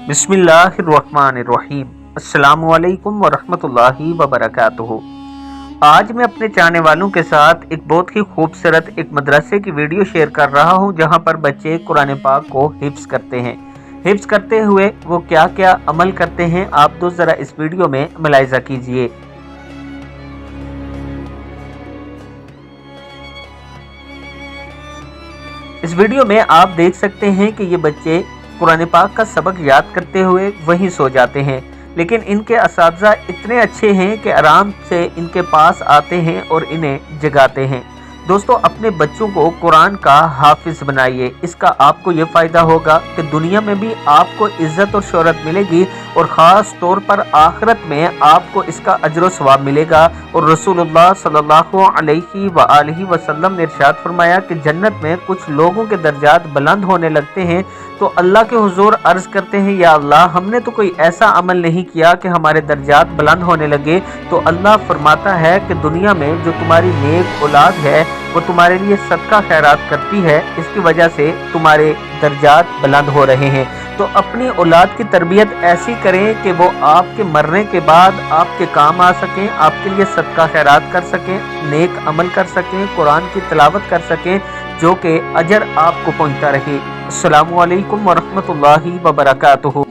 बिस्मिल्लाहिर्रहमानिर्रहीम। अस्सलामु अलैकुम वरहमतुल्लाहि वबरकातुहू। आज मैं अपने चाहने वालों के साथ एक बहुत ही खूबसूरत एक मदरसे की वीडियो शेयर कर रहा हूं, जहां पर बच्चे कुरान पाक को हिफ्ज़ करते हैं। हिफ्ज़ करते हुए वो क्या क्या अमल करते हैं, आप तो ज़रा इस वीडियो में मुलाहिज़ा कीजिए। इस वीडियो में आप देख सकते हैं कि ये बच्चे कुरान पाक का सबक याद करते हुए वहीं सो जाते हैं, लेकिन इनके असातिज़ा इतने अच्छे हैं कि आराम से इनके पास आते हैं और इन्हें जगाते हैं। दोस्तों, अपने बच्चों को कुरान का हाफिज़ बनाइए। इसका आपको ये फ़ायदा होगा कि दुनिया में भी आपको इज़्ज़त और शोहरत मिलेगी और ख़ास तौर पर आखिरत में आपको इसका अजर व सवाब मिलेगा। और रसूलुल्लाह सल्लल्लाहु अलैहि वसल्लम ने इरशाद फरमाया कि जन्नत में कुछ लोगों के दर्जात बुलंद होने लगते हैं तो अल्लाह के हुजूर अर्ज़ करते हैं, या अल्लाह, हमने तो कोई ऐसा अमल नहीं किया कि हमारे दर्जात बुलंद होने लगे। तो अल्लाह फरमाता है कि दुनिया में जो तुम्हारी नेक औलाद है वो तुम्हारे लिए सदका खैरात करती है, इसकी वजह से तुम्हारे दर्जात बुलंद हो रहे हैं। तो अपनी औलाद की तरबियत ऐसी करें कि वो आपके मरने के बाद आपके काम आ सकें, आपके लिए सदका खैरात कर सकें, नेक अमल कर सकें, कुरान की तिलावत कर सकें, जो कि अजर आपको पहुंचता रहे। अस्सलामु अलैकुम वरहमतुल्लाहि वबरकातुहू।